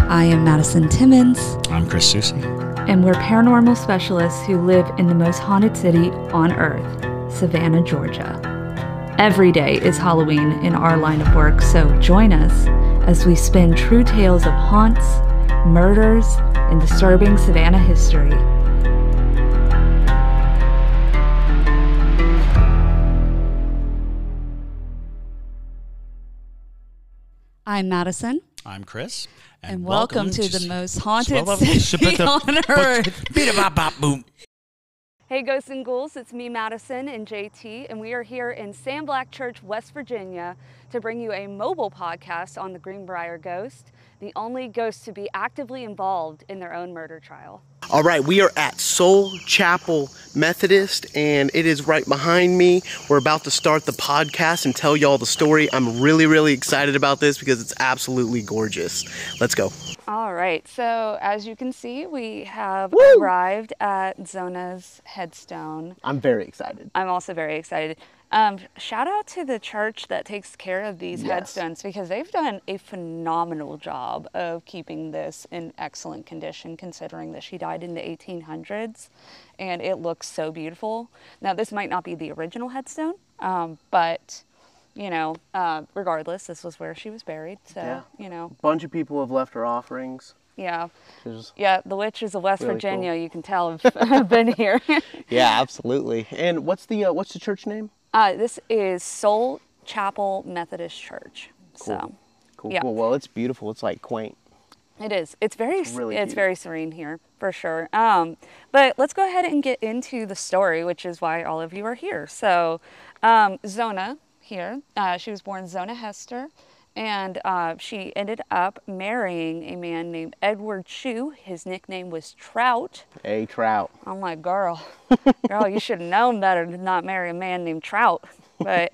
I am Madison Timmons. I'm Chris Susi. And we're paranormal specialists who live in the most haunted city on earth, Savannah, Georgia. Every day is Halloween in our line of work, so join us as we spin true tales of haunts, murders, and disturbing Savannah history. I'm Madison. I'm Chris. And welcome to the most haunted city on earth. Hey, Ghosts and Ghouls, it's me, Madison, and JT, and we are here in Sam Black Church, West Virginia, to bring you a mobile podcast on the Greenbrier ghost, the only ghost to be actively involved in their own murder trial. All right, we are at Soul Chapel Methodist, and it is right behind me. We're about to start the podcast and tell y'all the story. I'm really excited about this because it's absolutely gorgeous. Let's go. All right, so as you can see, we have arrived at Zona's headstone. I'm very excited. I'm also very excited. Shout out to the church that takes care of these headstones, because they've done a phenomenal job of keeping this in excellent condition, considering that she died in the 1800s, and it looks so beautiful. Now, this might not be the original headstone, but you know, regardless, this was where she was buried. So, you know, a bunch of people have left her offerings. Yeah. Yeah, the witches of West Virginia, cool. You can tell have been here. Yeah, absolutely. And what's the church name? This is Soul Chapel Methodist Church. Cool. So, cool. Yeah. Cool. Well, it's beautiful. It's like quaint. It is. It's really very serene here, for sure. But let's go ahead and get into the story, which is why all of you are here. So, Zona here, she was born Zona Hester, and she ended up marrying a man named Edward Shue. His nickname was Trout. Hey, Trout. I'm like, girl, you should have known better to not marry a man named Trout. But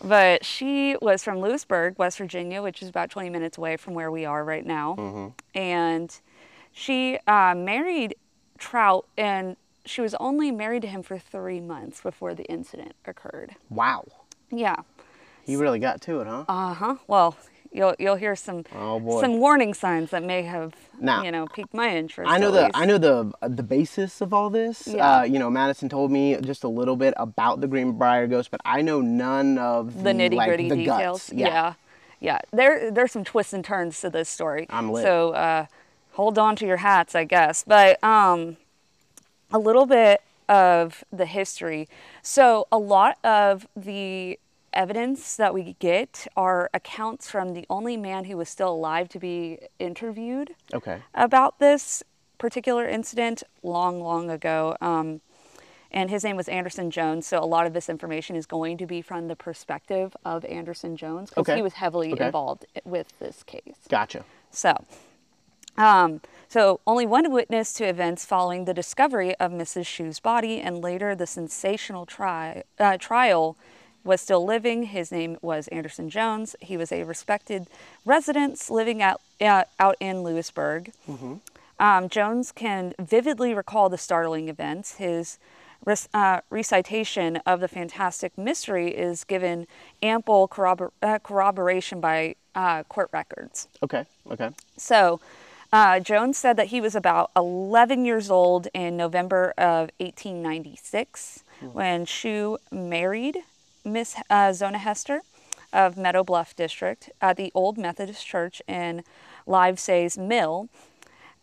but she was from Lewisburg, West Virginia, which is about 20 minutes away from where we are right now. Mm-hmm. And she married Trout, and she was only married to him for 3 months before the incident occurred. Wow. Yeah. He really got to it, huh? Uh-huh. Well, you'll hear some warning signs that may have piqued my interest. I know the basis of all this. Yeah. Madison told me just a little bit about the Greenbrier ghost, but I know none of the nitty-gritty details. Guts. Yeah. There's some twists and turns to this story. I'm lit. So hold on to your hats, I guess. But a little bit of the history. So a lot of the evidence that we get are accounts from the only man who was still alive to be interviewed about this particular incident long ago. And his name was Anderson Jones. So a lot of this information is going to be from the perspective of Anderson Jones, because he was heavily involved with this case. Gotcha. So only one witness to events following the discovery of Mrs. Shue's body and later the sensational trial was still living. His name was Anderson Jones. He was a respected resident living out in Lewisburg. Mm-hmm. Jones can vividly recall the startling events. His recitation of the fantastic mystery is given ample corroboration by court records. Okay. So Jones said that he was about 11 years old in November of 1896 when Shue married Miss Zona Hester of Meadow Bluff District at the Old Methodist Church in Livesay's Mill.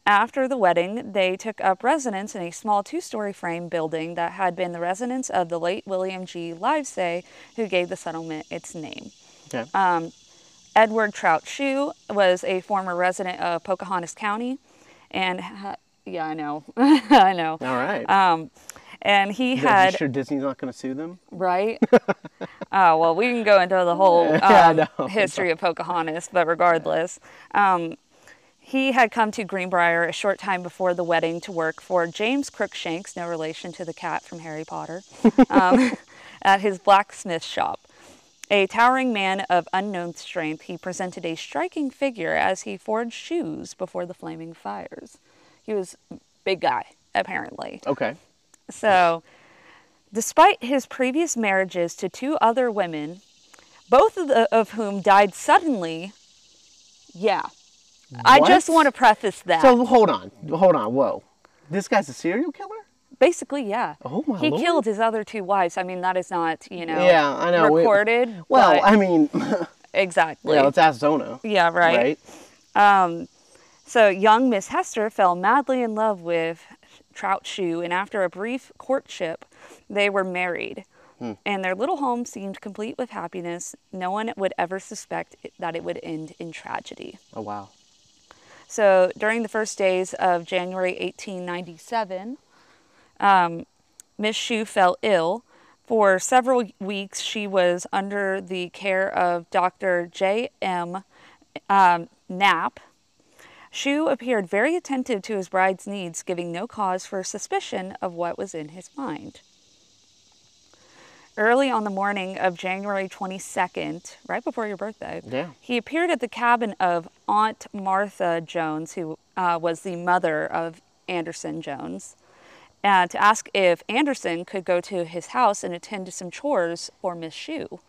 After the wedding, they took up residence in a small 2-story frame building that had been the residence of the late William G. Livesay, who gave the settlement its name. Okay. Edward Trout Shue was a former resident of Pocahontas County, and I know. I know. All right. And he had... Are you sure Disney's not going to sue them? Right? Oh, well, we can go into the whole history of Pocahontas, but regardless. He had come to Greenbrier a short time before the wedding to work for James Crookshanks, no relation to the cat from Harry Potter, at his blacksmith shop. A towering man of unknown strength, he presented a striking figure as he forged shoes before the flaming fires. He was a big guy, apparently. Okay. So, despite his previous marriages to 2 other women, both of whom died suddenly, I just want to preface that. So hold on, whoa. This guy's a serial killer? Basically, yeah. Oh my He Lord. killed his other 2 wives. I mean, that is not, you know, yeah, I know. recorded. Well, but I mean, exactly. yeah, let's ask Zona. Yeah, right. So young Miss Hester fell madly in love with Trout Shoe, and after a brief courtship, they were married. And their little home seemed complete with happiness. No one would ever suspect that it would end in tragedy. Oh, wow. So during the first days of January 1897, Miss Shoe fell ill. For several weeks, she was under the care of Dr. J.M. Knapp. Shoe appeared very attentive to his bride's needs, giving no cause for suspicion of what was in his mind. Early on the morning of January 22nd, right before your birthday, he appeared at the cabin of Aunt Martha Jones, who was the mother of Anderson Jones, to ask if Anderson could go to his house and attend to some chores for Miss Shoe.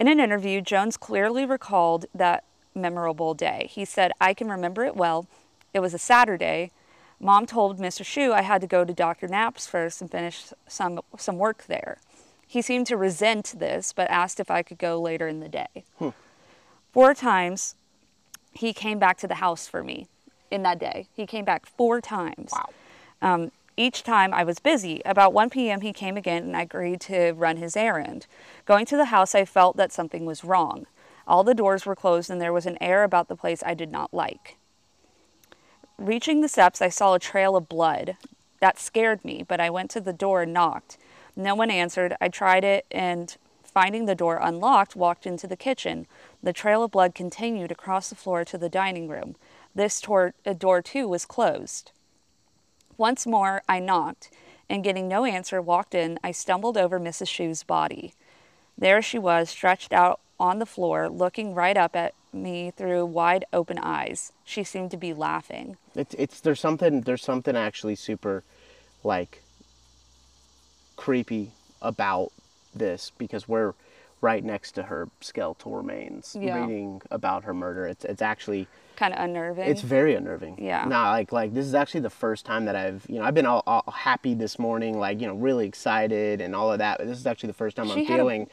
In an interview, Jones clearly recalled that memorable day. He said, "I can remember it well. It was a Saturday. Mom told Mr. Shoe I had to go to Dr. Knapp's first and finish some work there. He seemed to resent this, but asked if I could go later in the day. 4 times he came back to the house for me in that day. He came back 4 times. Wow. Each time I was busy. About 1 p.m. he came again and I agreed to run his errand. Going to the house, I felt that something was wrong. All the doors were closed and there was an air about the place I did not like. Reaching the steps, I saw a trail of blood. That scared me, but I went to the door and knocked. No one answered. I tried it and, finding the door unlocked, walked into the kitchen. The trail of blood continued across the floor to the dining room. This door too was closed. Once more, I knocked, and getting no answer, walked in. I stumbled over Mrs. Shoe's body. There she was, stretched out on the floor, looking right up at me through wide open eyes. She seemed to be laughing. There's something actually super, like, creepy about this, because we're right next to her skeletal remains, reading about her murder. It's actually kind of unnerving. It's very unnerving. Yeah. Nah, like this is actually the first time that I've been all happy this morning, like, really excited and all of that. But this is actually the first time I'm feeling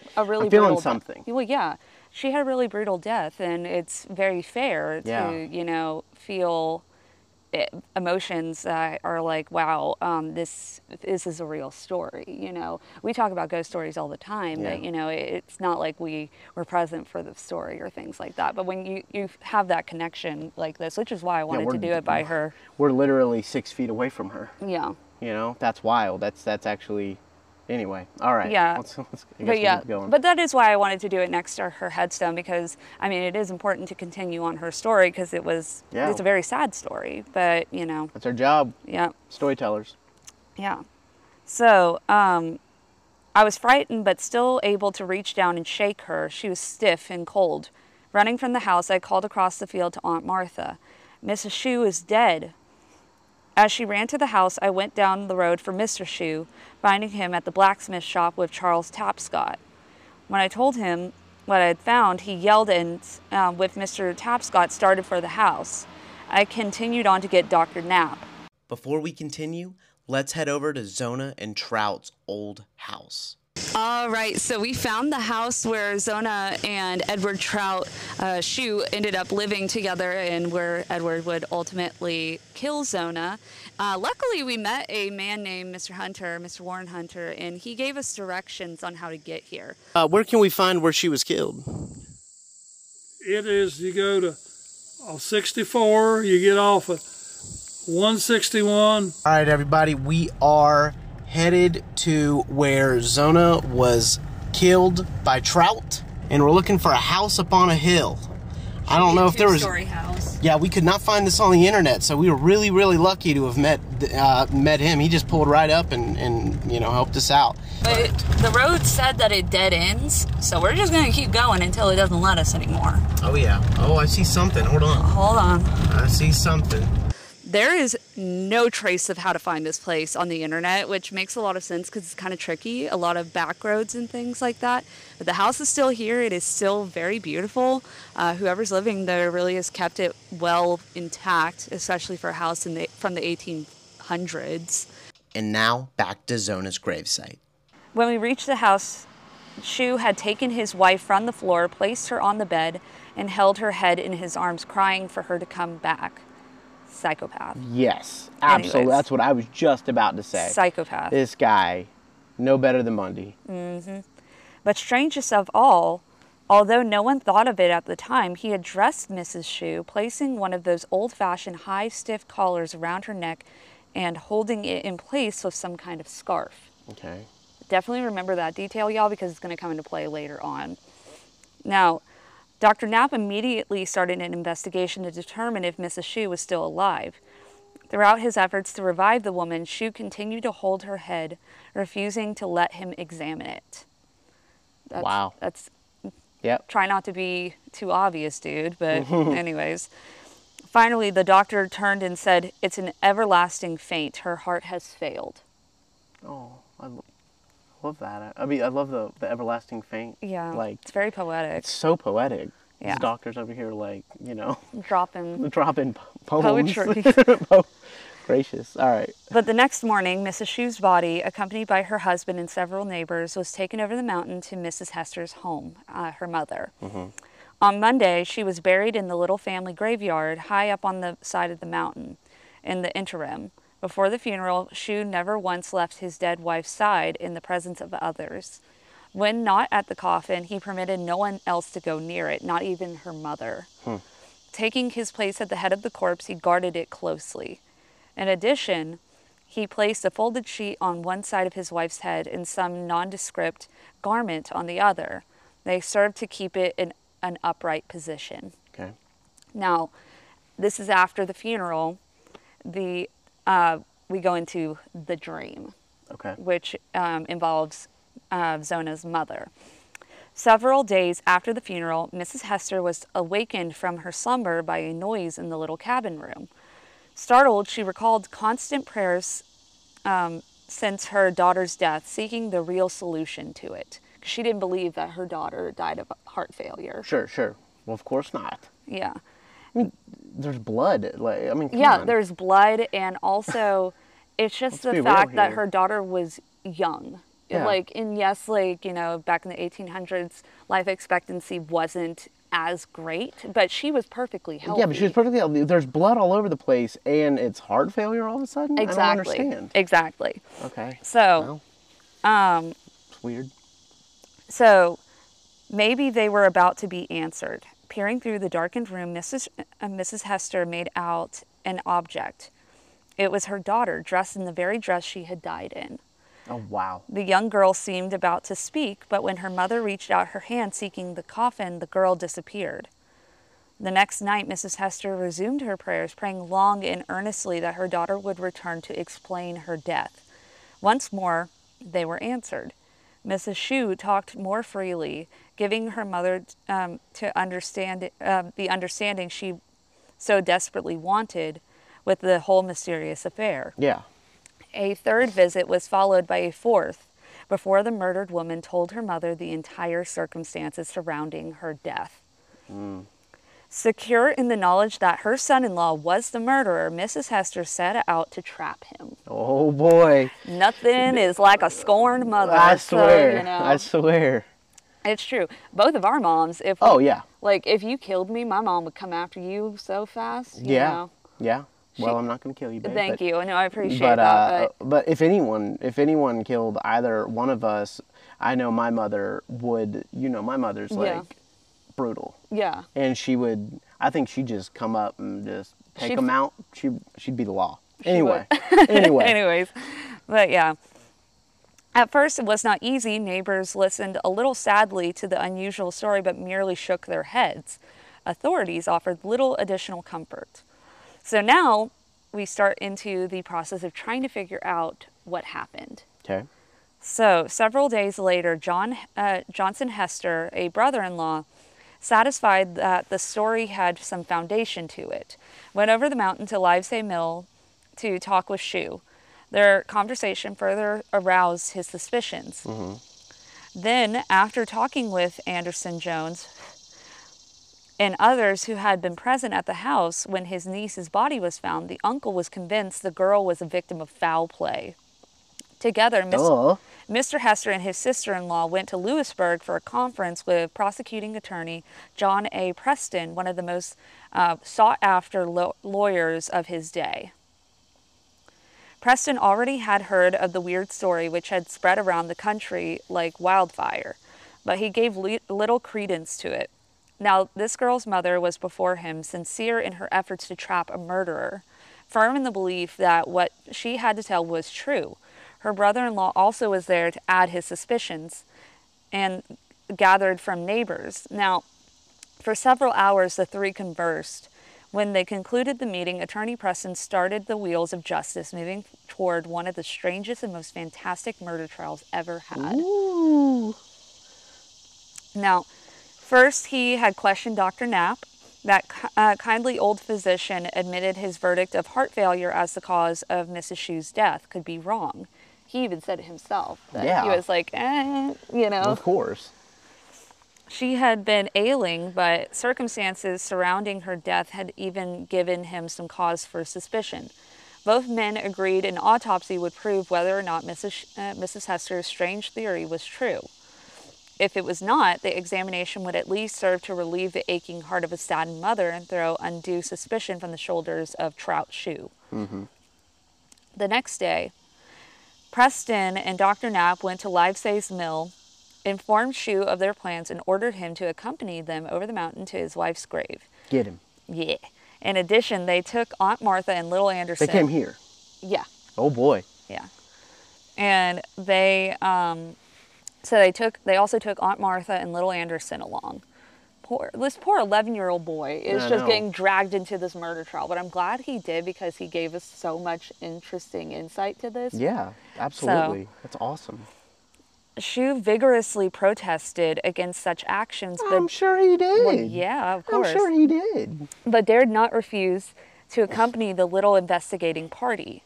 something. Well, yeah, she had a really brutal death, and it's very fair to feel emotions that are like, wow, this is a real story. We talk about ghost stories all the time, but it's not like we were present for the story or things like that. But when you have that connection like this, which is why I wanted to do it by her. We're literally 6 feet away from her. Yeah. That's wild. That's actually. Anyway, all right. Yeah. Let's keep going. But that is why I wanted to do it next to her headstone, because it is important to continue on her story, because it's a very sad story, but that's our job. Yeah. Storytellers. Yeah. So I was frightened, but still able to reach down and shake her. She was stiff and cold. Running from the house, I called across the field to Aunt Martha. Mrs. Shoe is dead. As she ran to the house, I went down the road for Mr. Shoe, finding him at the blacksmith shop with Charles Tapscott. When I told him what I had found, he yelled and, with Mr. Tapscott, started for the house. I continued on to get Dr. Knapp. Before we continue, let's head over to Zona and Trout's old house. All right, so we found the house where Zona and Edward Trout Shoe ended up living together, and where Edward would ultimately kill Zona. Luckily, we met a man named Mr. Warren Hunter, and he gave us directions on how to get here. Where can we find where she was killed? It is, you go to 64, you get off at 161. All right, everybody, we are headed to where Zona was killed by Trout, and we're looking for a house up on a hill. I don't know if there was. Two-story house. Yeah, we could not find this on the internet, so we were really, really lucky to have met him. He just pulled right up and helped us out. But the road said that it dead ends, so we're just gonna keep going until it doesn't let us anymore. Oh yeah. Oh, I see something. Hold on. Hold on. I see something. There is no trace of how to find this place on the internet, which makes a lot of sense because it's kind of tricky, a lot of back roads and things like that. But the house is still here. It is still very beautiful. Whoever's living there really has kept it well intact, especially for a house from the 1800s. And now back to Zona's gravesite. When we reached the house, Shu had taken his wife from the floor, placed her on the bed, and held her head in his arms, crying for her to come back. Psychopath. Yes, absolutely. Anyways. That's what I was just about to say. Psychopath. This guy, no better than Mundy. But strangest of all, although no one thought of it at the time, he had dressed Mrs. Shu, placing one of those old-fashioned high, stiff collars around her neck and holding it in place with some kind of scarf. Okay. Definitely remember that detail, y'all, because it's going to come into play later on. Now, Dr. Knapp immediately started an investigation to determine if Mrs. Shu was still alive. Throughout his efforts to revive the woman, Shu continued to hold her head, refusing to let him examine it. Wow. Yep. Try not to be too obvious, dude, but anyways. Finally, the doctor turned and said, "It's an everlasting faint. Her heart has failed." Oh, I love that. I mean, I love the everlasting faint. Yeah, like, it's very poetic. It's so poetic. Yeah. These doctors over here, like, dropping poems. poetry. Gracious. All right. But the next morning, Mrs. Shu's body, accompanied by her husband and several neighbors, was taken over the mountain to Mrs. Hester's home, her mother. On Monday, she was buried in the little family graveyard high up on the side of the mountain. In the interim, before the funeral, Shu never once left his dead wife's side in the presence of others. When not at the coffin, he permitted no one else to go near it, not even her mother. Taking his place at the head of the corpse, he guarded it closely. In addition, he placed a folded sheet on one side of his wife's head and some nondescript garment on the other. They served to keep it in an upright position. Okay. Now, this is after the funeral. We go into the dream, Okay. which involves Zona's mother. Several days after the funeral, Mrs. Hester was awakened from her slumber by a noise in the little cabin room. Startled, she recalled constant prayers since her daughter's death, seeking the real solution to it. She didn't believe that her daughter died of heart failure. Sure. Well, of course not. Yeah. I mean, there's blood. Come Yeah, on. there's blood, and also it's just Let's be the real fact that here. her daughter was young. Yeah. Back in the 1800s, life expectancy wasn't as great, but she was perfectly healthy. Yeah, but she was perfectly healthy. There's blood all over the place, and it's heart failure all of a sudden? Exactly. I don't understand. Exactly. Okay. So, Well, it's weird. So maybe they were about to be answered. Peering through the darkened room, Mrs. Hester made out an object. It was her daughter, dressed in the very dress she had died in. Oh, wow. The young girl seemed about to speak, but when her mother reached out her hand seeking the coffin, the girl disappeared. The next night, Mrs. Hester resumed her prayers, praying long and earnestly that her daughter would return to explain her death. Once more, they were answered. Mrs. Shu talked more freely, giving her mother to understand the understanding she so desperately wanted with the whole mysterious affair. Yeah. A third visit was followed by a fourth, before the murdered woman told her mother the entire circumstances surrounding her death. Secure in the knowledge that her son-in-law was the murderer, Mrs. Hester set out to trap him. Oh, boy. Nothing is like a scorned mother. I swear. So, I swear. It's true. Both of our moms, if you killed me, my mom would come after you so fast. You know? Yeah. Well, I'm not going to kill you, babe. Thank you. I know, I appreciate that. But if anyone killed either one of us, I know my mother would. My mother's like brutal. Yeah. And I think she'd just come up and just take them out. She'd be the law. Anyway. Anyways, but yeah. At first, it was not easy. Neighbors listened a little sadly to the unusual story, but merely shook their heads. Authorities offered little additional comfort. So now we start into the process of trying to figure out what happened. Okay. So several days later, Johnson Hester, a brother-in-law, Satisfied that the story had some foundation to it, went over the mountain to Livesay Mill to talk with Shue. Their conversation further aroused his suspicions. Then, after talking with Anderson Jones and others who had been present at the house when his niece's body was found, the uncle was convinced the girl was a victim of foul play. Together, Mr. Hester and his sister-in-law went to Lewisburg for a conference with prosecuting attorney John A. Preston, one of the most sought-after lawyers of his day. Preston already had heard of the weird story which had spread around the country like wildfire, but he gave little credence to it. Now, this girl's mother was before him, sincere in her efforts to trap a murderer, firm in the belief that what she had to tell was true. Her brother-in-law also was there to add his suspicions and gathered from neighbors. Now, for several hours, the three conversed. When they concluded the meeting, Attorney Preston started the wheels of justice, moving toward one of the strangest and most fantastic murder trials ever had. Ooh. Now, first he had questioned Dr. Knapp. That kindly old physician admitted his verdict of heart failure as the cause of Mrs. Shue's death could be wrong. He even said it himself. That He was like, Of course. She had been ailing, but circumstances surrounding her death had even given him some cause for suspicion. Both men agreed an autopsy would prove whether or not Mrs. Hester's strange theory was true. If it was not, the examination would at least serve to relieve the aching heart of a saddened mother and throw undue suspicion from the shoulders of Trout Shue. The next day, Preston and Dr. Knapp went to Livesay's mill, informed Shue of their plans, and ordered him to accompany them over the mountain to his wife's grave. Get him. Yeah. In addition, they took Aunt Martha and little Anderson. They came here. Yeah. Oh boy. Yeah. And they also took Aunt Martha and little Anderson along. This poor 11-year-old boy is just getting dragged into this murder trial, but I'm glad he did because he gave us so much interesting insight to this. Yeah, absolutely. That's awesome. Shue vigorously protested against such actions. But, I'm sure he did. Well, yeah, of course. I'm sure he did. But dared not refuse to accompany the little investigating party.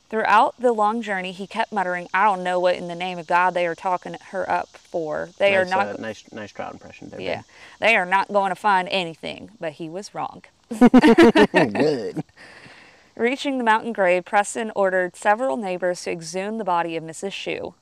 Throughout the long journey, he kept muttering, "I don't know what in the name of God they are talking her up for. They are not." Nice Trout impression there. Yeah, they are not going to find anything. But he was wrong. Good. Reaching the mountain grave, Preston ordered several neighbors to exhume the body of Mrs. Shue.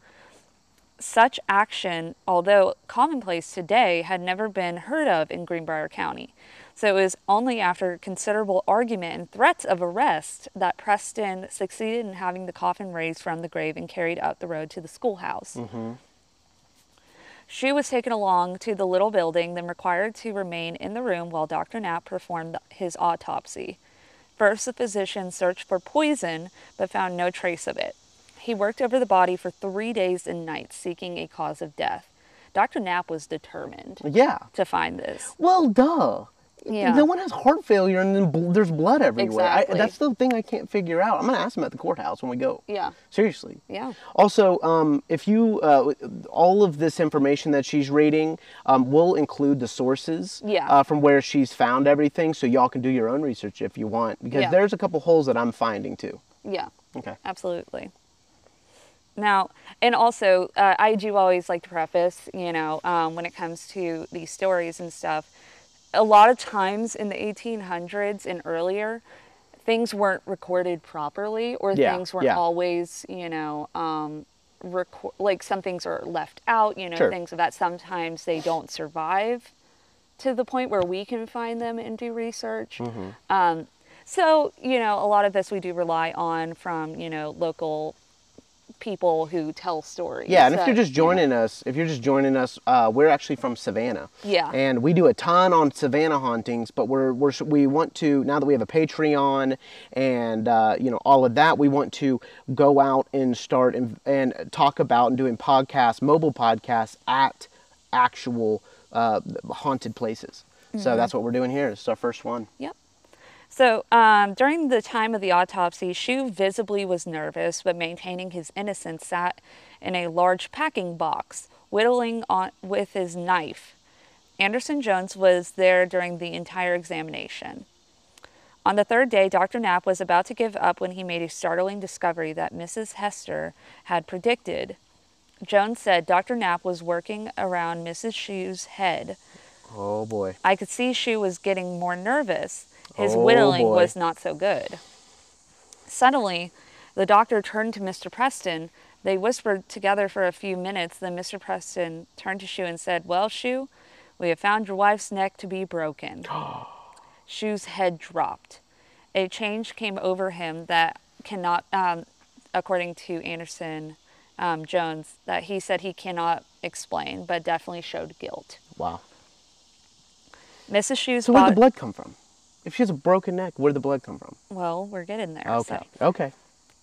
Such action, although commonplace today, had never been heard of in Greenbrier County. So it was only after considerable argument and threats of arrest that Preston succeeded in having the coffin raised from the grave and carried up the road to the schoolhouse. Shue was taken along to the little building, then required to remain in the room while Dr. Knapp performed his autopsy. First, the physician searched for poison, but found no trace of it. He worked over the body for 3 days and nights, seeking a cause of death. Dr. Knapp was determined to find this. Well, duh. Yeah. No one has heart failure and then there's blood everywhere. Exactly. That's the thing I can't figure out. I'm going to ask him at the courthouse when we go. Yeah. Seriously. Yeah. Also, if you, all of this information that she's reading, will include the sources from where she's found everything, so y'all can do your own research if you want, because there's a couple holes that I'm finding too. Yeah. Okay. Absolutely. Now, and also, I do always like to preface, when it comes to these stories and stuff, a lot of times in the 1800s and earlier, things weren't recorded properly, or things weren't always, like some things are left out, things of that. Sometimes they don't survive to the point where we can find them and do research. So, a lot of this we do rely on from, local people who tell stories. Yeah, and if you're just joining us, we're actually from Savannah. Yeah. And we do a ton on Savannah hauntings, but we want to, now that we have a Patreon and all of that, we want to go out and start and talk about and doing podcasts, mobile podcasts at actual haunted places. So that's what we're doing here. This is our first one. Yep. So, during the time of the autopsy, Shue visibly was nervous, but maintaining his innocence, sat in a large packing box, whittling on with his knife. Anderson Jones was there during the entire examination. On the third day, Dr. Knapp was about to give up when he made a startling discovery that Mrs. Hester had predicted. Jones said Dr. Knapp was working around Mrs. Shue's head. Oh boy. I could see Shue was getting more nervous. His Oh, whittling boy. was not so good. Suddenly, the doctor turned to Mr. Preston. They whispered together for a few minutes. Then Mr. Preston turned to Shue and said, "Well, Shue, we have found your wife's neck to be broken." Shue's head dropped. A change came over him that cannot, according to Anderson Jones, that he said he cannot explain, but definitely showed guilt. Wow. Mrs. Shue's So where did the blood come from? If she has a broken neck, where did the blood come from? Well, we're getting there. Okay. So. Okay.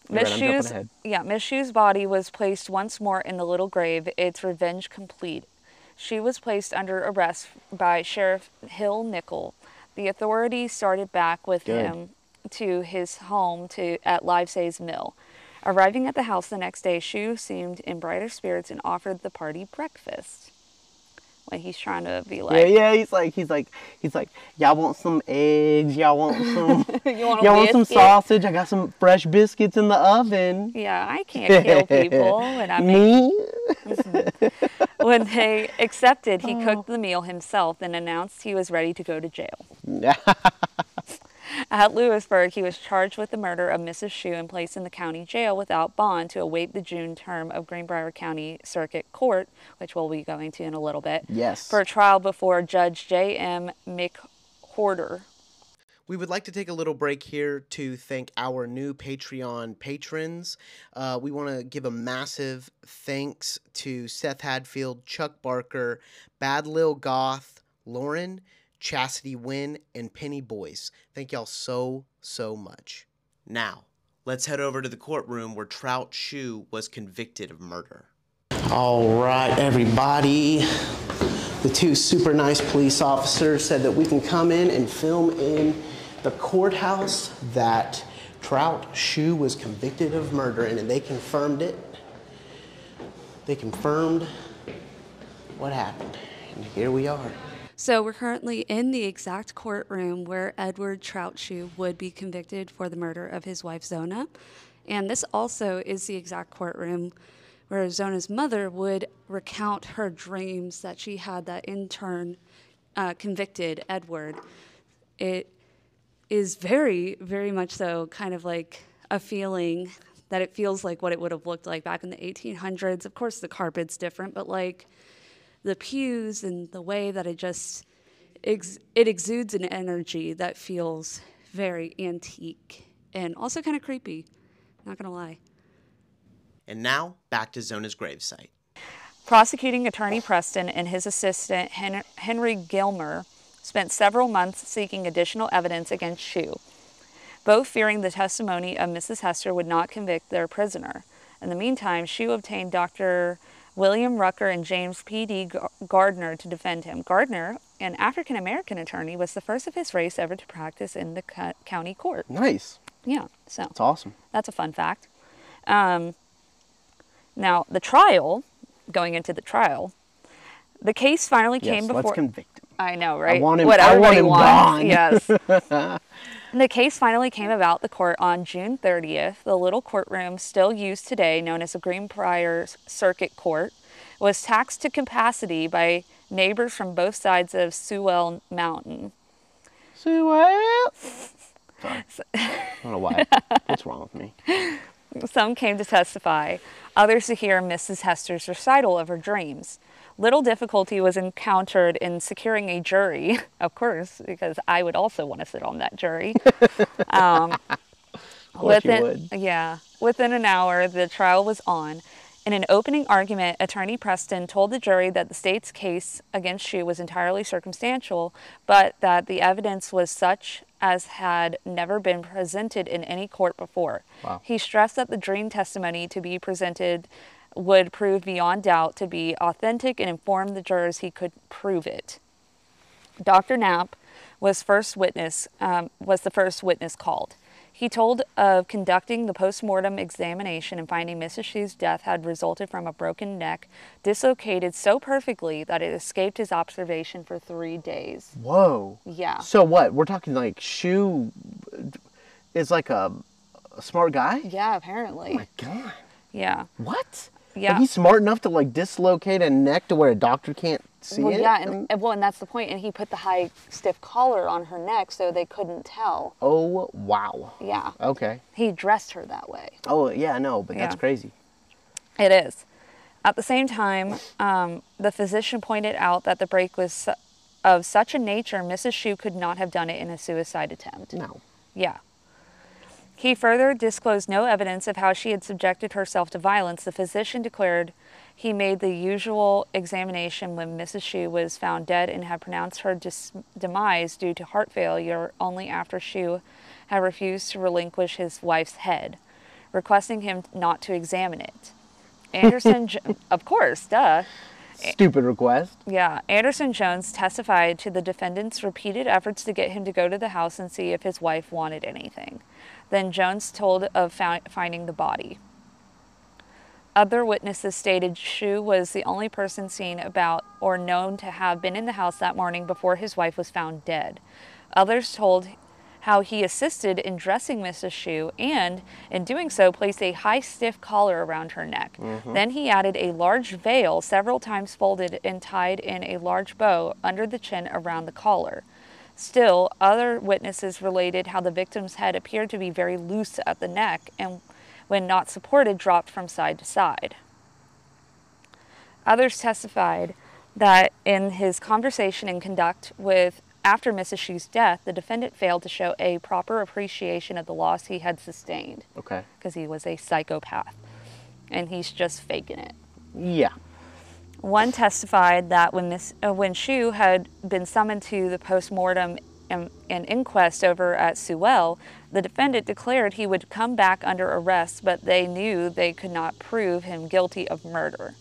Miss Right, I'm jumping Shue's, ahead. Miss Shue's body was placed once more in the little grave, its revenge complete. She was placed under arrest by Sheriff Hill Nickel. The authorities started back with Good. him to his home at Livesay's Mill. Arriving at the house the next day, Shue seemed in brighter spirits and offered the party breakfast. When he's trying to be like, Yeah, he's like, y'all want some eggs? Y'all want some? You want a y'all want some biscuit? sausage? I got some fresh biscuits in the oven. Yeah, I can't kill people. And I Me? When they accepted, he cooked the meal himself and announced he was ready to go to jail. At Lewisburg, he was charged with the murder of Mrs. Shue and placed in the county jail without bond to await the June term of Greenbrier County Circuit Court, which we'll be going to in a little bit, Yes. for a trial before Judge J.M. McHorder. We would like to take a little break here to thank our new Patreon patrons. We want to give a massive thanks to Seth Hadfield, Chuck Barker, Bad Lil Goth, Lauren, Chastity Wynn, and Penny Boyce. Thank y'all so, so much. Now, let's head over to the courtroom where Trout Shue was convicted of murder. All right, everybody. The two super nice police officers said that we can come in and film in the courthouse that Trout Shue was convicted of murder in, and they confirmed it. They confirmed what happened, and here we are. So we're currently in the exact courtroom where Edward Trout Shue would be convicted for the murder of his wife Zona. And this also is the exact courtroom where Zona's mother would recount her dreams that she had that in turn convicted Edward. It is very, very much so kind of like a feeling that it feels like what it would have looked like back in the 1800s. Of course, the carpet's different, but like the pews and the way that it just, it exudes an energy that feels very antique and also kind of creepy, not gonna lie. And now, back to Zona's gravesite. Prosecuting Attorney Preston and his assistant, Henry Gilmer, spent several months seeking additional evidence against Shue, both fearing the testimony of Mrs. Hester would not convict their prisoner. In the meantime, Shue obtained Dr. William Rucker and James P.D. Gardner to defend him. Gardner, an African-American attorney, was the first of his race ever to practice in the county court. Nice. Yeah, so That's awesome. that's a fun fact. Now, the trial, going into the trial, the case finally came before... let's convict him. I know, right? I want him, what I want everybody him wants. gone. Yes. The case finally came about the court on June 30th. The little courtroom, still used today, known as the Greenbrier Circuit Court, was taxed to capacity by neighbors from both sides of Sewell Mountain. Sewell? Sorry. I don't know why. What's wrong with me? Some came to testify, others to hear Mrs. Hester's recital of her dreams. Little difficulty was encountered in securing a jury, of course, because I would also want to sit on that jury. Within an hour, the trial was on. In an opening argument, Attorney Preston told the jury that the state's case against Shue was entirely circumstantial, but that the evidence was such as had never been presented in any court before. Wow. He stressed that the dream testimony to be presented would prove beyond doubt to be authentic and inform the jurors he could prove it. Dr. Knapp was the first witness called. He told of conducting the post-mortem examination and finding Mrs. Shu's death had resulted from a broken neck, dislocated so perfectly that it escaped his observation for 3 days. Whoa. Yeah. So what? We're talking like Shu is like a smart guy? Yeah, apparently. Oh my God. Yeah. What? Yeah. Like he's smart enough to like dislocate a neck to where a doctor can't see Well, it? yeah, and that's the point. And he put the high, stiff collar on her neck so they couldn't tell. Oh, wow. Yeah. Okay. He dressed her that way. Oh, yeah, I know, but that's Yeah. crazy. It is. At the same time, the physician pointed out that the break was of such a nature Mrs. Shu could not have done it in a suicide attempt. No. Yeah. He further disclosed no evidence of how she had subjected herself to violence. The physician declared he made the usual examination when Mrs. Shu was found dead and had pronounced her demise due to heart failure only after Shu had refused to relinquish his wife's head, requesting him not to examine it. Anderson, of course, duh. Stupid request. Yeah, Anderson Jones testified to the defendant's repeated efforts to get him to go to the house and see if his wife wanted anything. Then Jones told of finding the body. Other witnesses stated Shu was the only person seen about or known to have been in the house that morning before his wife was found dead. Others told how he assisted in dressing Mrs. Shu and, in doing so, placed a high stiff collar around her neck. Then he added a large veil, several times folded and tied in a large bow under the chin around the collar. Still, other witnesses related how the victim's head appeared to be very loose at the neck and, when not supported, dropped from side to side. Others testified that in his conversation and conduct with after Mrs. Shu's death, the defendant failed to show a proper appreciation of the loss he had sustained. Okay. Because he was a psychopath. And he's just faking it. Yeah. One testified that when Shu had been summoned to the post-mortem and inquest over at Sewell, the defendant declared he would come back under arrest, but they knew they could not prove him guilty of murder.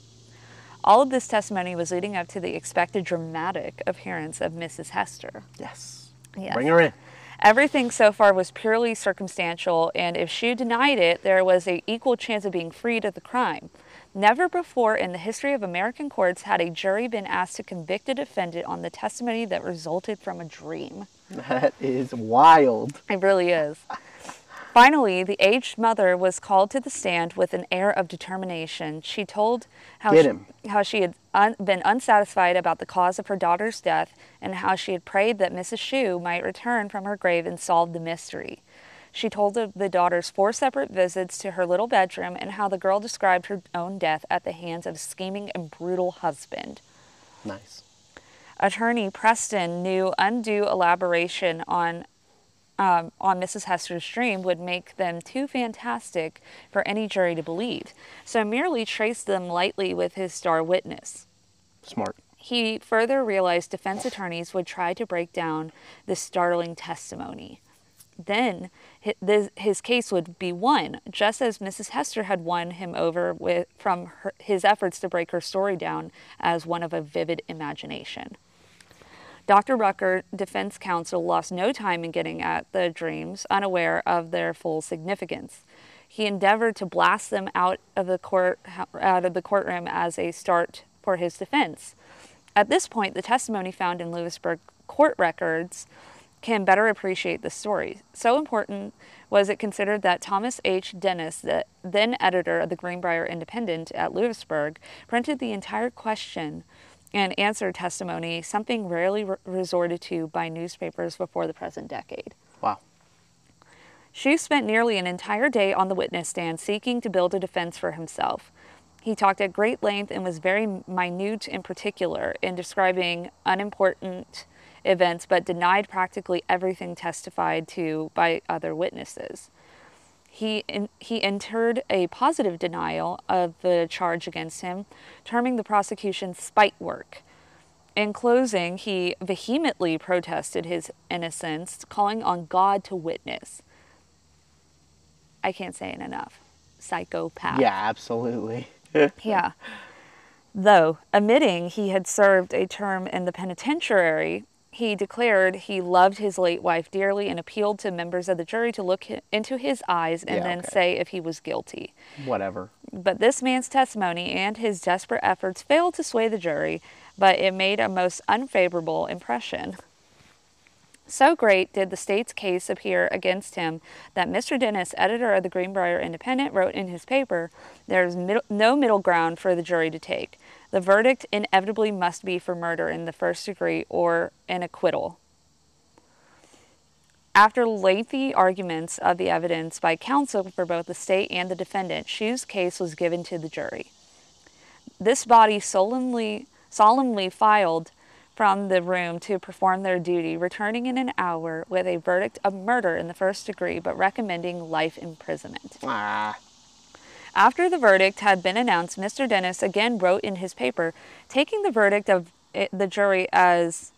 All of this testimony was leading up to the expected dramatic appearance of Mrs. Hester. Yes. Yes. Bring her in. Everything so far was purely circumstantial, and if Shu denied it, there was an equal chance of being freed of the crime. Never before in the history of American courts had a jury been asked to convict a defendant on the testimony that resulted from a dream. That is wild. It really is. Finally, the aged mother was called to the stand with an air of determination. She told how she had been unsatisfied about the cause of her daughter's death and how she had prayed that Mrs. Shu might return from her grave and solve the mystery. She told of the daughter's 4 separate visits to her little bedroom and how the girl described her own death at the hands of a scheming and brutal husband. Nice. Attorney Preston knew undue elaboration on Mrs. Hester's dream would make them too fantastic for any jury to believe, so merely traced them lightly with his star witness. Smart. He further realized defense attorneys would try to break down this startling testimony. Then his case would be won, just as Mrs. Hester had won him over from his efforts to break her story down as one of a vivid imagination. Dr. Rucker, defense counsel, lost no time in getting at the dreams, unaware of their full significance. He endeavored to blast them out of the courtroom as a start for his defense. At this point, the testimony found in Lewisburg court records can better appreciate the story. So important was it considered that Thomas H. Dennis, the then editor of the Greenbrier Independent at Lewisburg, printed the entire question and answer testimony, something rarely resorted to by newspapers before the present decade. Wow. Shu spent nearly an entire day on the witness stand seeking to build a defense for himself. He talked at great length and was very minute in particular in describing unimportant events, but denied practically everything testified to by other witnesses. He entered a positive denial of the charge against him, terming the prosecution spite work. In closing, he vehemently protested his innocence, calling on God to witness. I can't say it enough. Psychopath. Yeah, absolutely. Yeah. Though, admitting he had served a term in the penitentiary, he declared he loved his late wife dearly and appealed to members of the jury to look into his eyes and then say if he was guilty. Whatever. But this man's testimony and his desperate efforts failed to sway the jury, but it made a most unfavorable impression. So great did the state's case appear against him that Mr. Dennis, editor of the Greenbrier Independent, wrote in his paper, "There is no middle ground for the jury to take. The verdict inevitably must be for murder in the first degree or an acquittal." After lengthy arguments of the evidence by counsel for both the state and the defendant, Shue's case was given to the jury. This body solemnly filed from the room to perform their duty, returning in an hour with a verdict of murder in the first degree, but recommending life imprisonment. After the verdict had been announced, Mr. Dennis again wrote in his paper, taking the verdict of the jury as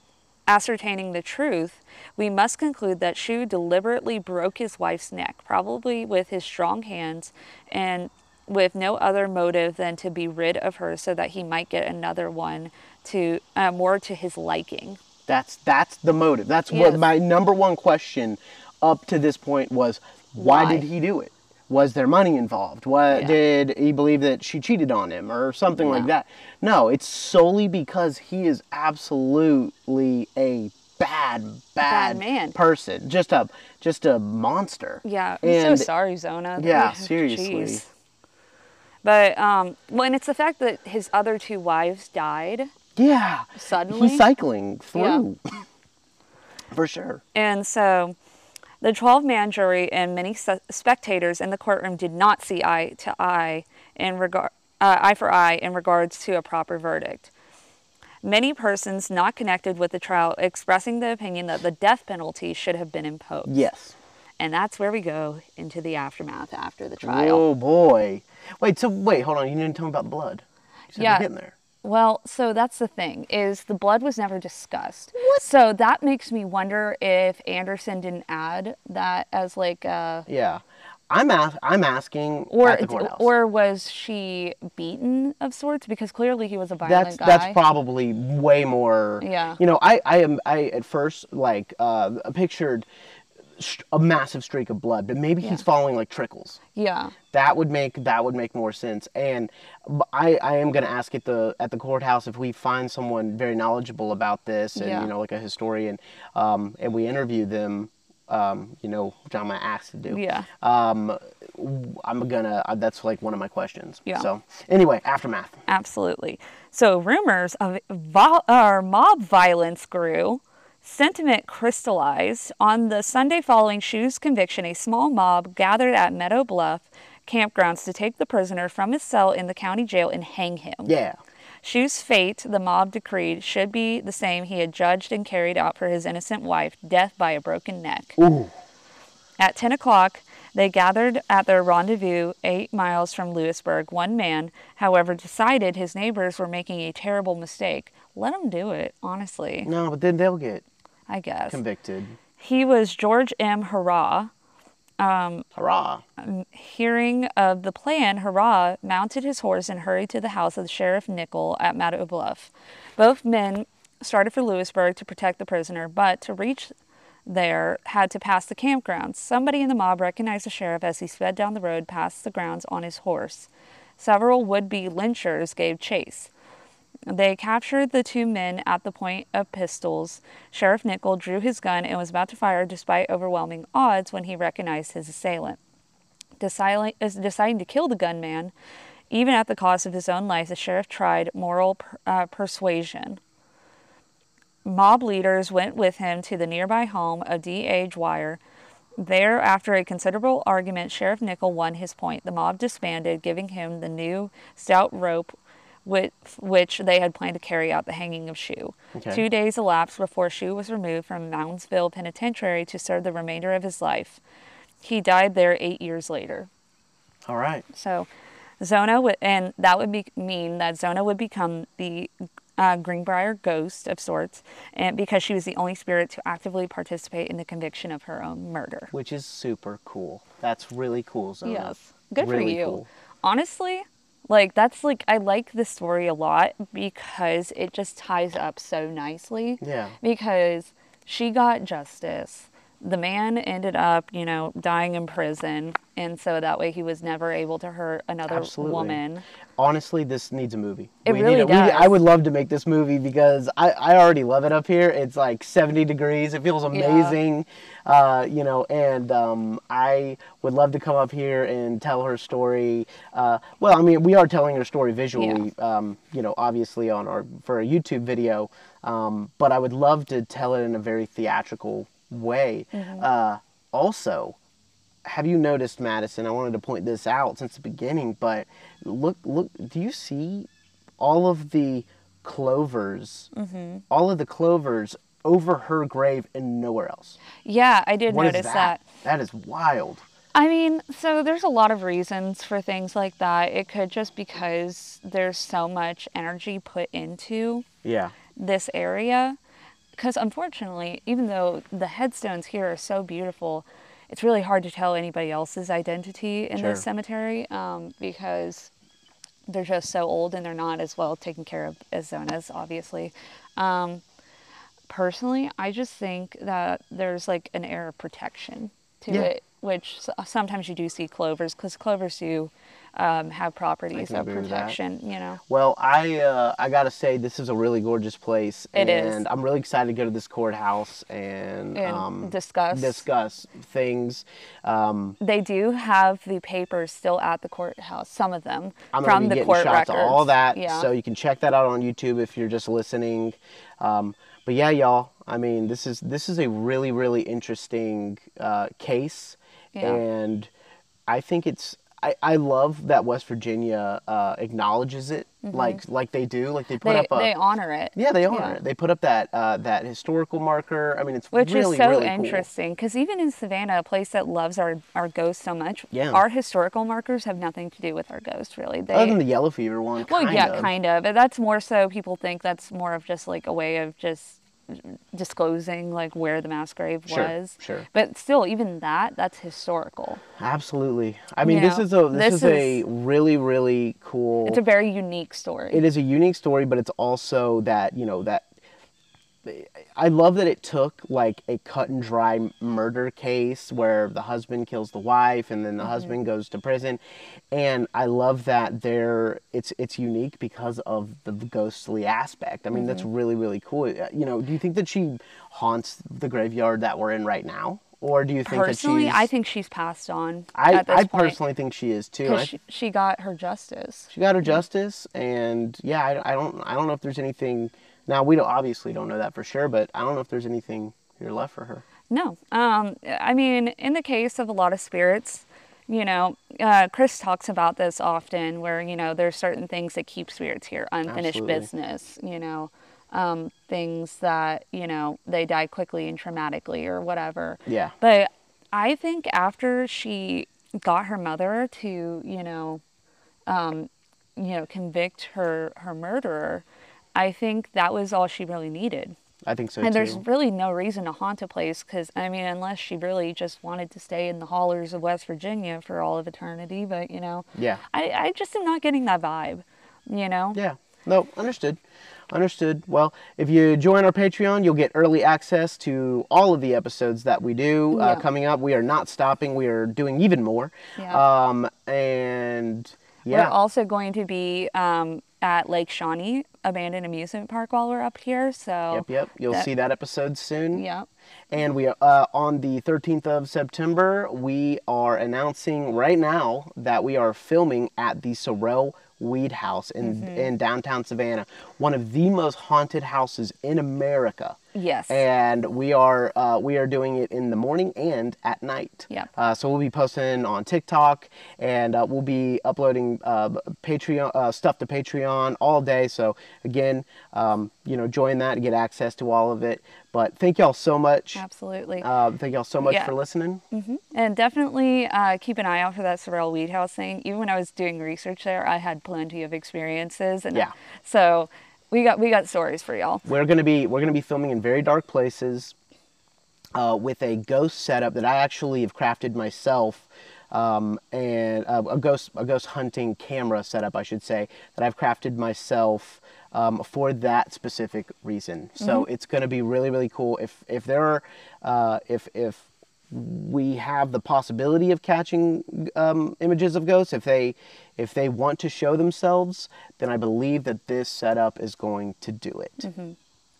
ascertaining the truth, we must conclude that Shue deliberately broke his wife's neck, probably with his strong hands and with no other motive than to be rid of her so that he might get another one to more to his liking. That's the motive. That's what my number one question up to this point was. Why did he do it? Was there money involved? What did he believe that she cheated on him or something like that? No, it's solely because he is absolutely a bad man person. Just a monster. Yeah, I'm so sorry, Zona. Yeah, seriously. Jeez. But when it's the fact that his other two wives died. Yeah. Suddenly. He's cycling through. Yeah. For sure. And so the 12-man jury and many spectators in the courtroom did not see eye for eye in regards to a proper verdict. Many persons not connected with the trial expressing the opinion that the death penalty should have been imposed. Yes. And that's where we go into the aftermath after the trial. Oh, boy. Wait, hold on. You didn't tell me about the blood. You said we're getting there. Well, so that's the thing, is the blood was never discussed. What? So that makes me wonder if Anderson didn't add that as like a... Yeah. I'm asking at the courthouse. Or was she beaten of sorts? Because clearly he was a violent guy. That's probably way more... Yeah. You know, I at first, pictured a massive streak of blood, but maybe he's following like trickles. Yeah. That would make more sense. And I am going to ask at the courthouse if we find someone very knowledgeable about this and like a historian, and we interview them, which I'm going to ask to do. Yeah. That's like one of my questions. Yeah. So anyway, aftermath. Absolutely. So rumors of mob violence grew. Sentiment crystallized. On the Sunday following Shue's conviction, a small mob gathered at Meadow Bluff campgrounds to take the prisoner from his cell in the county jail and hang him. Yeah. Shue's fate, the mob decreed, should be the same he had judged and carried out for his innocent wife, death by a broken neck. Ooh. At 10 o'clock, they gathered at their rendezvous 8 miles from Lewisburg. One man, however, decided his neighbors were making a terrible mistake. Let them do it, honestly. No, but then they'll get... I guess. Convicted. He was George M. Hurrah. Hurrah. Hearing of the plan, Hurrah mounted his horse and hurried to the house of Sheriff Nickel at Meadow Bluff. Both men started for Lewisburg to protect the prisoner, but to reach there had to pass the campgrounds. Somebody in the mob recognized the sheriff as he sped down the road past the grounds on his horse. Several would-be lynchers gave chase. They captured the 2 men at the point of pistols. Sheriff Nickel drew his gun and was about to fire despite overwhelming odds when he recognized his assailant. Deciding to kill the gunman, even at the cost of his own life, the sheriff tried moral persuasion. Mob leaders went with him to the nearby home of D.A. Dwyer. There, after a considerable argument, Sheriff Nickel won his point. The mob disbanded, giving him the new stout rope with which they had planned to carry out the hanging of Shue. Okay. 2 days elapsed before Shue was removed from Moundsville Penitentiary to serve the remainder of his life. He died there 8 years later. All right. So, Zona that would mean that Zona would become the Greenbrier ghost of sorts, and because she was the only spirit to actively participate in the conviction of her own murder. Which is super cool. That's really cool, Zona. Yes. Good really for you. Cool. Honestly, Like, that's like, I like this story a lot because it just ties up so nicely. Yeah. Because she got justice. The man ended up, dying in prison. And so that way he was never able to hurt another Absolutely. woman. Honestly, this needs a movie. It We really need does. I would love to make this movie because I already love it up here. It's like 70 degrees. It feels amazing. And I would love to come up here and tell her story. Well, I mean, we are telling her story visually, obviously for a YouTube video. But I would love to tell it in a very theatrical way. Also, have you noticed, Madison? I wanted to point this out since the beginning, but look, do you see all of the clovers? All of the clovers over her grave and nowhere else. Yeah, I did What is notice that. That is wild. I mean, so there's a lot of reasons for things like that. It could just because there's so much energy put into this area. Because unfortunately, even though the headstones here are so beautiful, it's really hard to tell anybody else's identity in this cemetery because they're just so old and they're not as well taken care of as Zona's, obviously. Personally, I just think that there's like an air of protection to it, which sometimes you do see clovers because clovers do have properties of protection, Well, I gotta say this is a really gorgeous place. It is. And I'm really excited to go to this courthouse and discuss things. They do have the papers still at the courthouse, some of them, I'm from gonna be the getting court shots records. of all that, Yeah. so you can check that out on YouTube if you're just listening. But yeah, y'all, I mean, this is a really, really interesting case, and I think I love that West Virginia acknowledges it like they do. Like they put up they honor it. Yeah, they honor it. They put up that historical marker. I mean, it's Which really, is so really interesting because even in Savannah, a place that loves our ghosts so much, our historical markers have nothing to do with our ghosts, really. Other than the yellow fever one, kind of. But that's more so people think that's more of just like a way of just disclosing like where the mass grave was. Sure. But still, even that's historical. Absolutely. I mean, this is a really, really cool. It's a very unique story. It is a unique story, but it's also that I love that it took like a cut and dry murder case where the husband kills the wife and then the husband goes to prison, and I love that it's unique because of the ghostly aspect. I mean, that's really, really cool. Do you think that she haunts the graveyard that we're in right now? Or do you think personally, that I think she's passed on. I personally think she is too. She got her justice. She got her justice, and yeah, I don't know if there's anything. Now we obviously don't know that for sure, but I don't know if there's anything here left for her. No, I mean, in the case of a lot of spirits, Chris talks about this often, where there's certain things that keep spirits here, unfinished business, things that they die quickly and traumatically or whatever. Yeah. But I think after she got her mother to convict her murderer, I think that was all she really needed. I think so and too. There's really no reason to haunt a place because, I mean, unless she really just wanted to stay in the hollers of West Virginia for all of eternity. But, yeah. I just am not getting that vibe, Yeah. No, understood. Well, if you join our Patreon, you'll get early access to all of the episodes that we do coming up. We are not stopping. We are doing even more. Yeah. And yeah. We're also going to be at Lake Shawnee Abandoned Amusement Park while we're up here. So Yep. You'll see that episode soon. Yep. And we on the 13th of September, we are announcing right now that we are filming at the Sorrel Weed House in downtown Savannah, one of the most haunted houses in America. Yes. And we are doing it in the morning and at night. Yep. So we'll be posting on TikTok, and we'll be uploading Patreon stuff to Patreon all day. So again, join that and get access to all of it. But thank y'all so much. Absolutely. Thank y'all so much for listening. And definitely keep an eye out for that Sorrel Weed House thing. Even when I was doing research there, I had plenty of experiences. And so we got stories for y'all. We're gonna be filming in very dark places with a ghost setup that I actually have crafted myself. and a ghost hunting camera setup, I should say, that I've crafted myself for that specific reason. So it's going to be really, really cool. If there are if we have the possibility of catching images of ghosts, if they want to show themselves, then I believe that this setup is going to do it.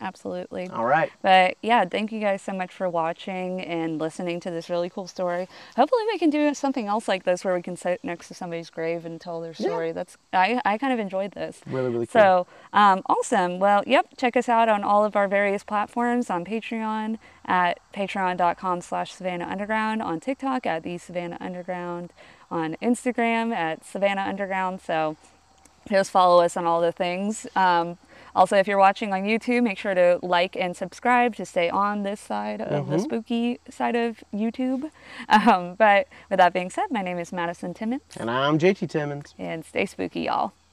Absolutely. All right. But yeah, thank you guys so much for watching and listening to this really cool story. Hopefully we can do something else like this where we can sit next to somebody's grave and tell their story. I kind of enjoyed this. Really, really cool. So awesome. Well, yep, check us out on all of our various platforms, on Patreon at patreon.com/Savannah Underground, on TikTok at the Savannah Underground, on Instagram at Savannah Underground. So just follow us on all the things. Also, if you're watching on YouTube, make sure to like and subscribe to stay on this side of the spooky side of YouTube. But with that being said, my name is Madison Timmons. And I'm JT Timmons. And stay spooky, y'all.